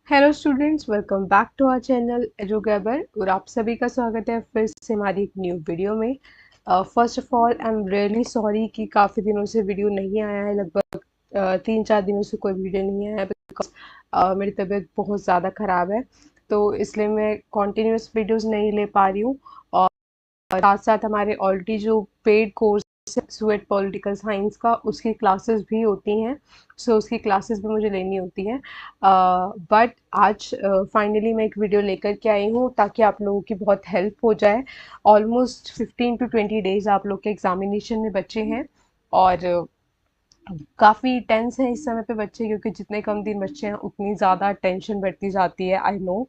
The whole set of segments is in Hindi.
Hello students, welcome back to our channel एजुगैबर और आप सभी का स्वागत है फिर से हमारी एक न्यू वीडियो में। First of all I am really sorry कि काफ़ी दिनों से वीडियो नहीं आया है। लगभग 3-4 दिनों से कोई वीडियो नहीं आया है बिकॉज मेरी तबीयत बहुत ज़्यादा ख़राब है, तो इसलिए मैं कॉन्टीन्यूस वीडियोस नहीं ले पा रही हूँ। और साथ साथ हमारे ऑलरेडी जो paid course sweat political science का, उसकी क्लासेस भी होती हैं। सो उसकी क्लासेस भी मुझे लेनी होती हैं। बट आज फाइनली मैं एक वीडियो लेकर के आई हूँ ताकि आप लोगों की बहुत हेल्प हो जाए। ऑलमोस्ट 15 to 20 डेज आप लोग के एग्जामिनेशन में बचे हैं और काफ़ी टेंस है इस समय पे बच्चे, क्योंकि जितने कम दिन बच्चे हैं उतनी ज़्यादा टेंशन बढ़ती जाती है, आई नो।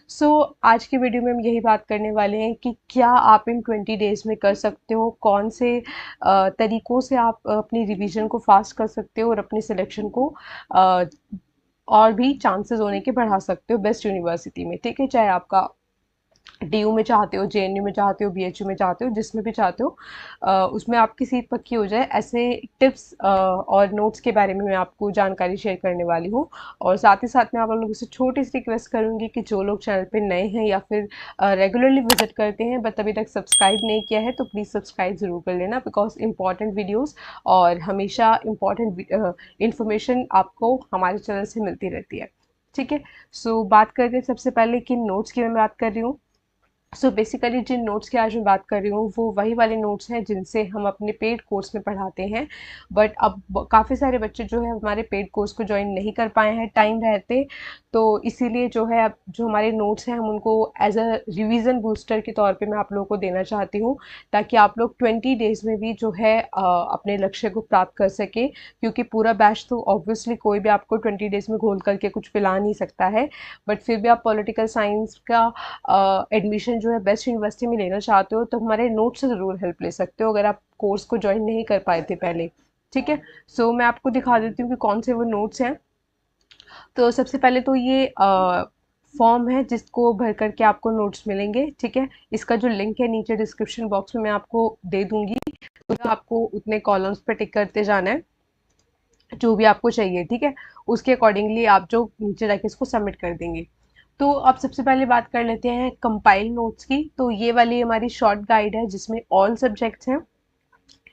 सो आज की वीडियो में हम यही बात करने वाले हैं कि क्या आप इन 20 डेज में कर सकते हो, कौन से तरीकों से आप अपनी रिवीजन को फास्ट कर सकते हो और अपनी सिलेक्शन को अ, और भी चांसेस होने के बढ़ा सकते हो बेस्ट यूनिवर्सिटी में। ठीक है, चाहे आपका डीयू में चाहते हो, जेएनयू में चाहते हो, बीएचयू में चाहते हो, जिसमें भी चाहते हो उसमें आपकी सीट पक्की हो जाए। ऐसे टिप्स और नोट्स के बारे में मैं आपको जानकारी शेयर करने वाली हूँ। और साथ ही साथ मैं आप लोगों से छोटी सी रिक्वेस्ट करूँगी कि जो लोग चैनल पे नए हैं या फिर रेगुलरली विजिट करते हैं बट अभी तक सब्सक्राइब नहीं किया है, तो प्लीज़ सब्सक्राइब ज़रूर कर लेना, बिकॉज इंपॉर्टेंट वीडियोज़ और हमेशा इंपॉर्टेंट इन्फॉर्मेशन आपको हमारे चैनल से मिलती रहती है। ठीक है, सो बात करते हैं सबसे पहले किन नोट्स की मैं बात कर रही हूँ। सो बेसिकली जिन नोट्स की आज मैं बात कर रही हूँ वो वही वाले नोट्स हैं जिनसे हम अपने पेड कोर्स में पढ़ाते हैं। बट अब काफ़ी सारे बच्चे जो है हमारे पेड कोर्स को ज्वाइन नहीं कर पाए हैं टाइम रहते, तो इसीलिए जो है अब जो हमारे नोट्स हैं हम उनको एज अ रिवीजन बूस्टर के तौर पे मैं आप लोगों को देना चाहती हूँ, ताकि आप लोग 20 डेज में भी जो है अपने लक्ष्य को प्राप्त कर सके। क्योंकि पूरा बैच तो ऑब्वियसली कोई भी आपको 20 डेज में घोल करके कुछ पिला नहीं सकता है, बट फिर भी आप पॉलिटिकल साइंस का एडमिशन जो है बेस्ट यूनिवर्सिटी में लेना चाहते हो तो हमारे नोट से ज़रूर हेल्प ले सकते हो अगर आप कोर्स को ज्वाइन नहीं कर पाए थे पहले। ठीक है, सो मैं आपको दिखा देती हूँ कि कौन से वो नोट्स हैं। तो सबसे पहले तो ये फॉर्म है जिसको भर करके आपको नोट्स मिलेंगे। ठीक है, इसका जो लिंक है नीचे डिस्क्रिप्शन बॉक्स में मैं आपको दे दूंगी, तो आपको उतने कॉलम्स पे टिक करते जाना है जो भी आपको चाहिए। ठीक है, उसके अकॉर्डिंगली आप जो नीचे जाके इसको सबमिट कर देंगे। तो अब सबसे पहले बात कर लेते हैं कंपाइल नोट्स की। तो ये वाली हमारी शॉर्ट गाइड है जिसमें ऑल सब्जेक्ट्स हैं।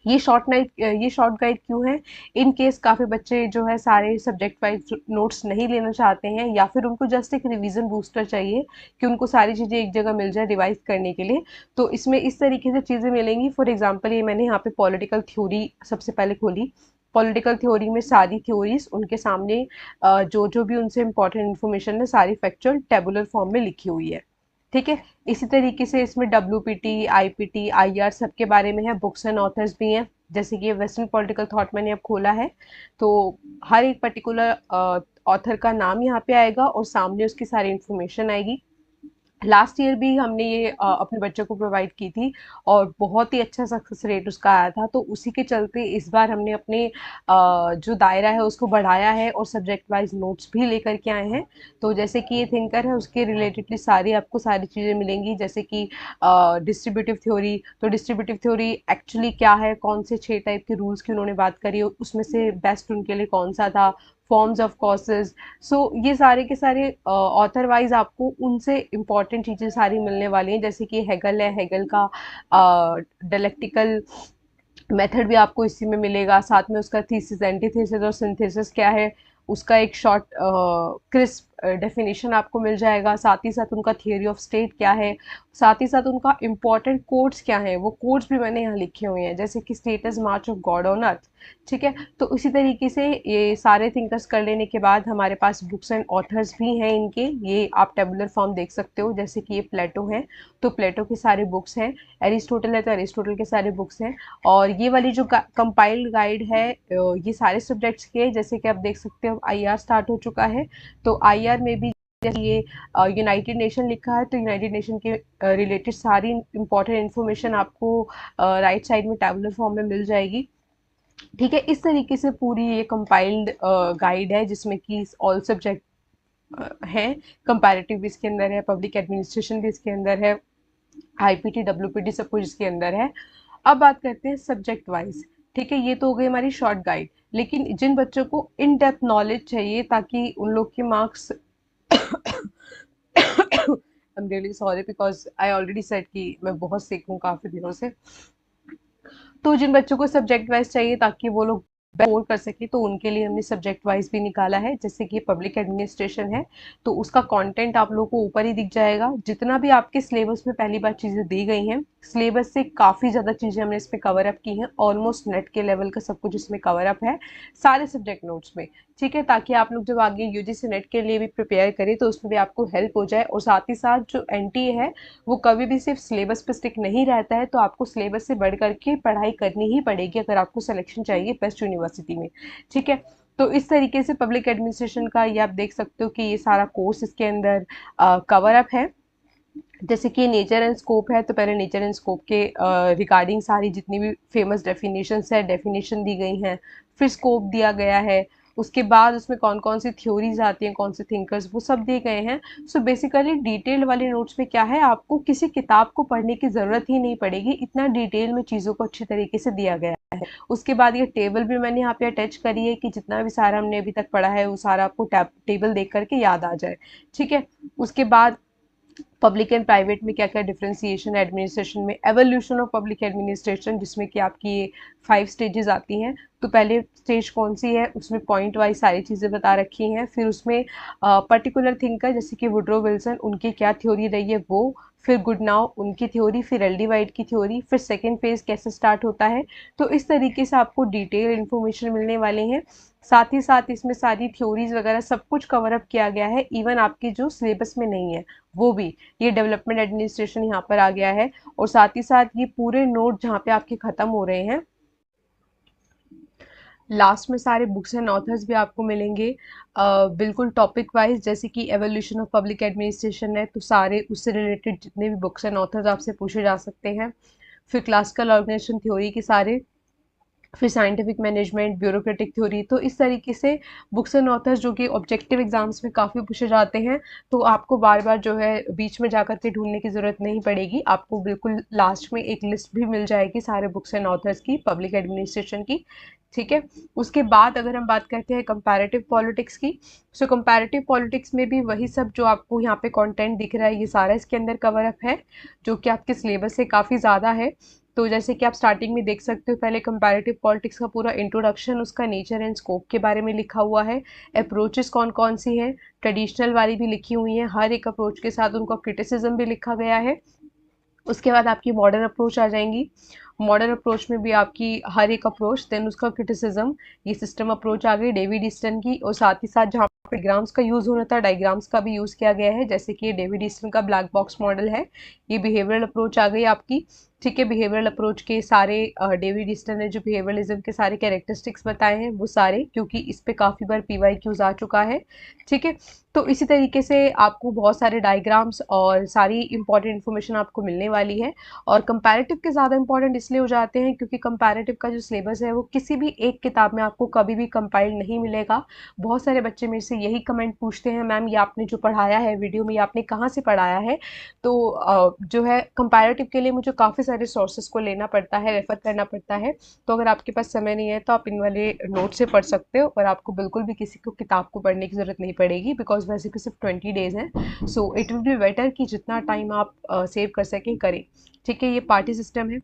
ये शॉर्ट गाइड क्यों है? इन केस काफ़ी बच्चे जो है सारे सब्जेक्ट वाइज नोट्स नहीं लेना चाहते हैं या फिर उनको जस्ट एक रिवीजन बूस्टर चाहिए कि उनको सारी चीज़ें एक जगह मिल जाए रिवाइज करने के लिए। तो इसमें इस तरीके से चीज़ें मिलेंगी। फॉर एग्जांपल ये मैंने यहाँ पे पॉलिटिकल थ्योरी सबसे पहले खोली। पॉलिटिकल थ्योरी में सारी थ्योरीज उनके सामने जो जो भी उनसे इम्पोर्टेंट इन्फॉर्मेशन है सारी फैक्चुअल टेबुलर फॉर्म में लिखी हुई है। ठीक है, इसी तरीके से इसमें डब्ल्यूपीटी, आईपीटी, आईआर सबके बारे में है। बुक्स एंड ऑथर्स भी हैं, जैसे कि ये वेस्टर्न पॉलिटिकल थॉट मैंने अब खोला है, तो हर एक पर्टिकुलर ऑथर का नाम यहाँ पे आएगा और सामने उसकी सारी इन्फॉर्मेशन आएगी। लास्ट ईयर भी हमने ये अपने बच्चों को प्रोवाइड की थी और बहुत ही अच्छा सक्सेस रेट उसका आया था, तो उसी के चलते इस बार हमने अपने जो दायरा है उसको बढ़ाया है और सब्जेक्ट वाइज नोट्स भी लेकर के आए हैं। तो जैसे कि ये थिंकर है उसके रिलेटेडली सारी आपको सारी चीज़ें मिलेंगी, जैसे कि डिस्ट्रीब्यूटिव थ्योरी। तो डिस्ट्रीब्यूटिव थ्योरी एक्चुअली क्या है, कौन से 6 टाइप के रूल्स की उन्होंने बात करी, उसमें से बेस्ट उनके लिए कौन सा था, फॉर्म्स ऑफ कॉसेज। सो ये सारे के सारे ऑथर वाइज आपको उनसे इम्पॉर्टेंट चीज़ें सारी मिलने वाली हैं, जैसे कि हेगल है, हेगल का डायलेक्टिकल मेथड भी आपको इसी में मिलेगा। साथ में उसका थीसिस, एंटीथेसिस और सिंथेसिस क्या है उसका एक शॉर्ट क्रिस्प डेफिनेशन आपको मिल जाएगा। साथ ही साथ उनका थियोरी ऑफ स्टेट क्या है, साथ ही साथ उनका इम्पॉर्टेंट कोड्स क्या है, वो कोड्स भी मैंने यहाँ लिखे हुए हैं, जैसे कि status March of God on earth. ठीक है, तो इसी तरीके से ये सारे थिंकर्स कर लेने के बाद हमारे पास बुक्स एंड ऑथर्स भी हैं इनके। ये आप टेबुलर फॉर्म देख सकते हो, जैसे कि ये प्लेटो है तो प्लेटो की सारी बुक्स हैं, एरिस्टोटल है तो एरिस्टोटल के सारे बुक्स हैं। और ये वाली जो कंपाइल्ड गाइड है ये सारे सब्जेक्ट्स के, जैसे कि आप देख सकते हो आईआर स्टार्ट हो चुका है, तो आईआर में भी जैसे ये यूनाइटेड नेशन लिखा है तो यूनाइटेड नेशन के रिलेटेड सारी इंपॉर्टेंट इन्फॉर्मेशन आपको राइट साइड में टैबुलर फॉर्म में मिल जाएगी। ठीक है, इस तरीके से पूरी ये कंपाइल्ड गाइड है जिसमें कि ऑल सब्जेक्ट हैं। कंपैरेटिव भी इसके अंदर है, पब्लिक एडमिनिस्ट्रेशन भी इसके अंदर है, आईपीटी, डब्ल्यूपीटी सब कुछ इसके अंदर है। अब बात करते हैं सब्जेक्ट वाइज। ठीक है, ये तो हो गई हमारी शॉर्ट गाइड। लेकिन जिन बच्चों को इन डेप्थ नॉलेज चाहिए ताकि उन लोग के marks I am really sorry because I already said कि मैं बहुत सिक हूँ काफ़ी दिनों से। तो जिन बच्चों को सब्जेक्ट वाइज चाहिए ताकि वो लोग स्कोर कर सके, तो उनके लिए हमने सब्जेक्ट वाइज भी निकाला है। जैसे कि पब्लिक एडमिनिस्ट्रेशन है, तो उसका कंटेंट आप लोगों को ऊपर ही दिख जाएगा। जितना भी आपके सिलेबस में पहली बार चीज़ें दी गई हैं, सिलेबस से काफ़ी ज़्यादा चीज़ें हमने इसमें कवर अप की हैं। ऑलमोस्ट नेट के लेवल का सब कुछ इसमें कवर अप है सारे सब्जेक्ट नोट्स में। ठीक है, ताकि आप लोग जब आगे यूजीसी नेट के लिए भी प्रिपेयर करें तो उसमें भी आपको हेल्प हो जाए। और साथ ही साथ जो एनटीए है वो कभी भी सिर्फ सिलेबस पे स्टिक नहीं रहता है, तो आपको सिलेबस से बढ़ करके पढ़ाई करनी ही पड़ेगी अगर आपको सिलेक्शन चाहिए बेस्ट यूनिवर्सिटी में। ठीक है, तो इस तरीके से पब्लिक एडमिनिस्ट्रेशन का ये आप देख सकते हो कि ये सारा कोर्स इसके अंदर कवर अप है। जैसे कि नेचर एंड स्कोप है, तो पहले नेचर एंड स्कोप के रिगार्डिंग सारी जितनी भी फेमस डेफिनेशंस है, डेफिनेशन दी गई हैं। फिर स्कोप दिया गया है, उसके बाद उसमें कौन कौन सी थ्योरीज आती हैं, कौन से थिंकर्स, वो सब दिए गए हैं। सो बेसिकली डिटेल वाले नोट्स में क्या है, आपको किसी किताब को पढ़ने की ज़रूरत ही नहीं पड़ेगी, इतना डिटेल में चीज़ों को अच्छी तरीके से दिया गया है। उसके बाद ये टेबल भी मैंने यहाँ पे अटैच करी है कि जितना भी सारा हमने अभी तक पढ़ा है वो सारा आपको टेबल देख करके याद आ जाए। ठीक है, उसके बाद पब्लिक एंड प्राइवेट में क्या क्या डिफ्रेंसिएशन है एडमिनिस्ट्रेशन में, एवोल्यूशन ऑफ पब्लिक एडमिनिस्ट्रेशन, जिसमें कि आपकी ये 5 स्टेजेस आती हैं। तो पहले स्टेज कौन सी है, उसमें पॉइंट वाइज सारी चीज़ें बता रखी हैं। फिर उसमें पर्टिकुलर थिंकर जैसे कि वुड्रो विल्सन, उनकी क्या थ्योरी रही है वो, फिर गुडनाउ उनकी थ्योरी, फिर एल.डी. वाइट की थ्योरी, फिर सेकेंड फेज कैसे स्टार्ट होता है। तो इस तरीके से आपको डिटेल इन्फॉर्मेशन मिलने वाली है। साथ ही साथ इसमें सारी थ्योरीज वगैरह सब कुछ कवर अप किया गया है, इवन आपकी जो सिलेबस में नहीं है वो भी। ये डेवलपमेंट एडमिनिस्ट्रेशन यहाँ पर आ गया है। और साथ ही साथ ये पूरे नोट जहाँ पे आपके ख़त्म हो रहे हैं, लास्ट में सारे बुक्स एंड ऑथर्स भी आपको मिलेंगे बिल्कुल टॉपिक वाइज। जैसे कि एवोल्यूशन ऑफ पब्लिक एडमिनिस्ट्रेशन है, तो सारे उससे रिलेटेड जितने भी बुक्स एंड ऑथर्स आपसे पूछे जा सकते हैं। फिर क्लासिकल ऑर्गेनाइजेशन थ्योरी के सारे, फिर साइंटिफिक मैनेजमेंट, ब्यूरोक्रेटिक थ्योरी। तो इस तरीके से बुक्स एंड ऑथर्स जो कि ऑब्जेक्टिव एग्जाम्स में काफ़ी पूछे जाते हैं, तो आपको बार बार जो है बीच में जाकर के ढूंढने की ज़रूरत नहीं पड़ेगी। आपको बिल्कुल लास्ट में एक लिस्ट भी मिल जाएगी सारे बुक्स एंड ऑथर्स की पब्लिक एडमिनिस्ट्रेशन की। ठीक है, उसके बाद अगर हम बात करते हैं कंपैरेटिव पॉलिटिक्स की, सो कंपैरेटिव पॉलिटिक्स में भी वही सब जो आपको यहाँ पे कंटेंट दिख रहा है ये सारा इसके अंदर कवर अप है, जो कि आपके सिलेबस से काफ़ी ज़्यादा है। तो जैसे कि आप स्टार्टिंग में देख सकते हो, पहले कंपैरेटिव पॉलिटिक्स का पूरा इंट्रोडक्शन, उसका नेचर एंड स्कोप के बारे में लिखा हुआ है। अप्रोचेस कौन कौन सी हैं, ट्रेडिशनल वाली भी लिखी हुई हैं, हर एक अप्रोच के साथ उनका क्रिटिसिज्म भी लिखा गया है। उसके बाद आपकी मॉडर्न अप्रोच आ जाएंगी। मॉडर्न अप्रोच में भी आपकी हर एक अप्रोच, देन उसका क्रिटिसिज्म, ये सिस्टम अप्रोच आ गई डेविड ईस्टन की। और साथ ही साथ जहाँ पे डायग्राम्स का यूज़ होना था, डायग्राम्स का भी यूज़ किया गया है। जैसे कि ये डेविड ईस्टन का ब्लैक बॉक्स मॉडल है। ये बिहेवियरल अप्रोच आ गई आपकी। ठीक है, बिहेवियरल अप्रोच के सारे डेविड ईस्टन ने जो बिहेवियरलिज्म के सारे कैरेक्टरिस्टिक्स बताए हैं वो सारे, क्योंकि इस पे काफ़ी बार PYQs आ चुका है। ठीक है, तो इसी तरीके से आपको बहुत सारे डायग्राम्स और सारी इंपॉर्टेंट इन्फॉर्मेशन आपको मिलने वाली है। और कंपैरेटिव के ज़्यादा इंपॉर्टेंट इसलिए हो जाते हैं क्योंकि कंपैरेटिव का जो सिलेबस है वो किसी भी एक किताब में आपको कभी भी कंपाइल्ड नहीं मिलेगा। बहुत सारे बच्चे मेरे से यही कमेंट पूछते हैं, मैम ये आपने जो पढ़ाया है वीडियो में, ये आपने कहाँ से पढ़ाया है। तो जो है कंपैरेटिव के लिए मुझे काफ़ी सारे सोर्सेज को लेना पड़ता है, रेफ़र करना पड़ता है। तो अगर आपके पास समय नहीं है तो आप इन वाले नोट से पढ़ सकते हो, और आपको बिल्कुल भी किसी को किताब को पढ़ने की ज़रूरत नहीं पड़ेगी, बिकॉज वैसे भी सिर्फ 20 डेज़ हैं। So it will be better कि जितना टाइम आप सेव कर सकें करें। ठीक है, ये पार्टी सिस्टम है।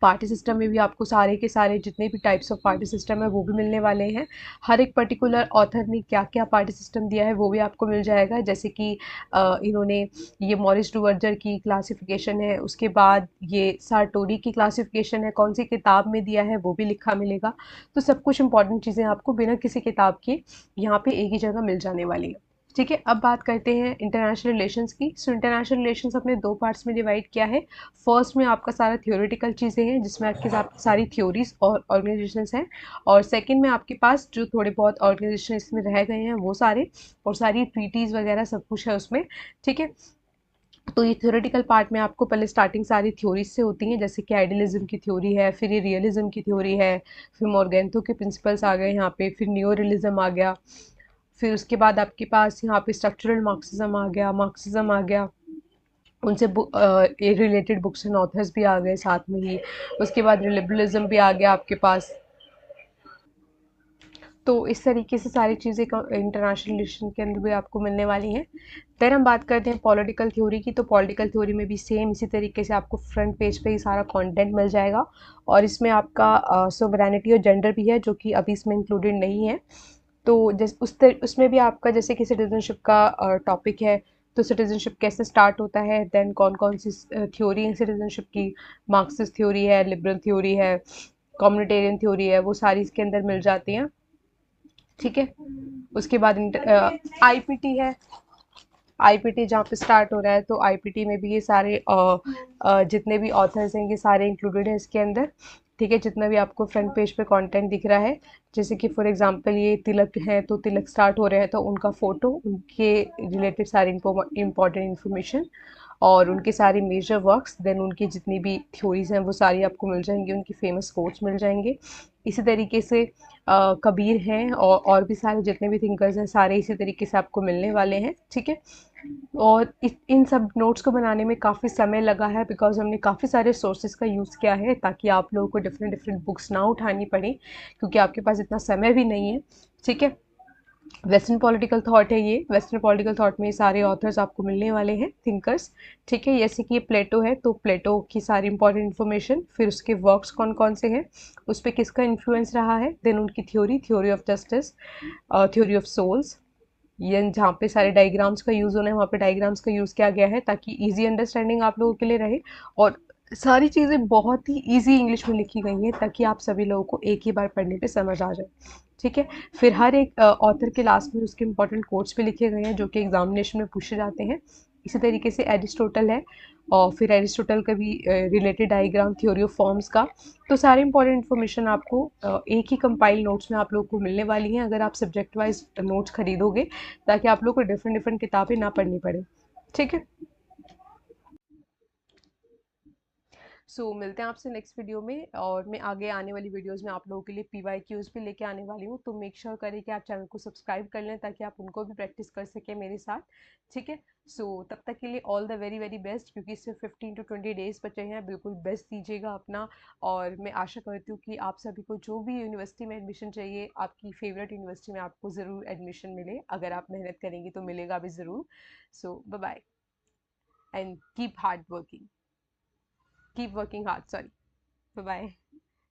पार्टी सिस्टम में भी आपको सारे के सारे जितने भी टाइप्स ऑफ पार्टी सिस्टम है वो भी मिलने वाले हैं। हर एक पर्टिकुलर ऑथर ने क्या क्या पार्टी सिस्टम दिया है वो भी आपको मिल जाएगा। जैसे कि इन्होंने ये मॉरिस डुवर्जर की क्लासिफिकेशन है, उसके बाद ये सार्टोरी की क्लासिफिकेशन है, कौन सी किताब में दिया है वो भी लिखा मिलेगा। तो सब कुछ इंपॉर्टेंट चीज़ें आपको बिना किसी किताब के यहाँ पे एक ही जगह मिल जाने वाली है। ठीक है, अब बात करते हैं इंटरनेशनल रिलेशंस की। सो इंटरनेशनल रिलेशंस अपने 2 पार्ट्स में डिवाइड किया है। फर्स्ट में आपका सारा थ्योरेटिकल चीज़ें हैं जिसमें आपके साथ सारी थ्योरीज और ऑर्गेनाइजेशंस हैं, और सेकंड में आपके पास जो थोड़े बहुत ऑर्गेनाइजेशन इसमें रह गए हैं वो सारे, और सारी ट्रीटीज़ वगैरह सब कुछ है उसमें। ठीक है, तो ये थ्योरेटिकल पार्ट में आपको पहले स्टार्टिंग सारी थ्योरीज से होती हैं, जैसे कि आइडियलिज्म की थ्योरी है, फिर ये रियलिज्म की थ्योरी है, फिर मॉर्गेंथो के प्रिंसिपल्स आ गए यहाँ पे, फिर न्यू रियलिज्म आ गया, फिर उसके बाद आपके पास यहाँ पे स्ट्रक्चरल मार्क्सिज्म आ गया, मार्क्सिज्म आ गया, उनसे रिलेटेड बुक्स एंड ऑथर्स भी आ गए साथ में ही। उसके बाद लिबरलिज्म भी आ गया आपके पास। तो इस तरीके से सारी चीज़ें इंटरनेशनल रिलेशन के अंदर भी आपको मिलने वाली हैं। देन हम बात करते हैं पॉलिटिकल थ्योरी की। तो पॉलिटिकल थ्योरी में भी सेम इसी तरीके से आपको फ्रंट पेज पे ही सारा कंटेंट मिल जाएगा, और इसमें आपका सोवरेनिटी और जेंडर भी है जो कि अभी इसमें इंक्लूडेड नहीं है। तो उसमें भी आपका जैसे कि सिटीजनशिप का टॉपिक है, तो सिटीजनशिप कैसे स्टार्ट होता है, देन कौन कौन सी थ्योरी है सिटीजनशिप की, मार्क्सिस्ट थ्योरी है, लिबरल थ्योरी है, कम्युनिटेरियन थ्योरी है, वो सारी इसके अंदर मिल जाती हैं। ठीक है, उसके बाद आईपीटी है। आईपीटी जहाँ पे स्टार्ट हो रहा है, तो आईपीटी में भी ये सारे जितने भी ऑथर्स हैं ये सारे इंक्लूडेड हैं इसके अंदर। ठीक है, जितना भी आपको फ्रंट पेज पे कंटेंट दिख रहा है, जैसे कि फॉर एग्जांपल ये तिलक है, तो तिलक स्टार्ट हो रहे हैं तो उनका फोटो, उनके रिलेटेड सारी इंपॉर्टेंट इन्फॉर्मेशन और उनके सारे मेजर वर्क्स, देन उनकी जितनी भी थ्योरीज हैं वो सारी आपको मिल जाएंगी, उनकी फेमस कोट्स मिल जाएंगे। इसी तरीके से कबीर हैं और भी सारे जितने भी थिंकर्स हैं सारे इसी तरीके से आपको मिलने वाले हैं। ठीक है, और इन सब नोट्स को बनाने में काफ़ी समय लगा है, बिकॉज हमने काफ़ी सारे सोर्सेज का यूज़ किया है ताकि आप लोगों को डिफरेंट डिफरेंट बुक्स ना उठानी पड़े, क्योंकि आपके पास इतना समय भी नहीं है। ठीक है, वेस्टर्न पॉलिटिकल थॉट है ये। वेस्टर्न पॉलिटिकल थॉट में सारे ऑथर्स आपको मिलने वाले हैं, थिंकर्स। ठीक है, जैसे कि ये प्लेटो है, तो प्लेटो की सारी इंपॉर्टेंट इन्फॉर्मेशन, फिर उसके वर्क्स कौन कौन से हैं, उस पर किसका इन्फ्लुएंस रहा है, देन उनकी theory, theory of justice, theory of souls, ये जहाँ पे सारे डायग्राम्स का यूज़ होना है वहाँ पे डायग्राम्स का यूज़ किया गया है ताकि इजी अंडरस्टैंडिंग आप लोगों के लिए रहे, और सारी चीज़ें बहुत ही इजी इंग्लिश में लिखी गई हैं ताकि आप सभी लोगों को एक ही बार पढ़ने पे समझ आ जाए। ठीक है, फिर हर एक ऑथर के लास्ट में उसके इंपॉर्टेंट कोट्स भी लिखे गए हैं जो कि एग्जामिनेशन में पूछे जाते हैं। इसी तरीके से एरिस्टोटल है, और फिर एरिस्टोटल का भी related diagram, theory of forms का। तो सारी इंपॉर्टेंट इन्फॉर्मेशन आपको एक ही कंपाइल नोट्स में आप लोग को मिलने वाली हैं अगर आप सब्जेक्ट वाइज नोट्स खरीदोगे, ताकि आप लोग को डिफरेंट डिफरेंट किताबें ना पढ़नी पड़े। ठीक है, मिलते हैं आपसे नेक्स्ट वीडियो में, और मैं आगे आने वाली वीडियोस में आप लोगों के लिए पीवाईक्यूज भी लेके आने वाली हूँ, तो मेक श्योर करें कि आप चैनल को सब्सक्राइब कर लें ताकि आप उनको भी प्रैक्टिस कर सकें मेरे साथ। ठीक है, तब तक के लिए all the very very best, क्योंकि सिर्फ 15 to 20 डेज बचे हैं। बिल्कुल बेस्ट दीजिएगा अपना, और मैं आशा करती हूँ कि आप सभी को जो भी यूनिवर्सिटी में एडमिशन चाहिए, आपकी फेवरेट यूनिवर्सिटी में आपको ज़रूर एडमिशन मिले। अगर आप मेहनत करेंगी तो मिलेगा भी ज़रूर। Bye bye, and keep hard working, keep working hard, sorry, bye bye.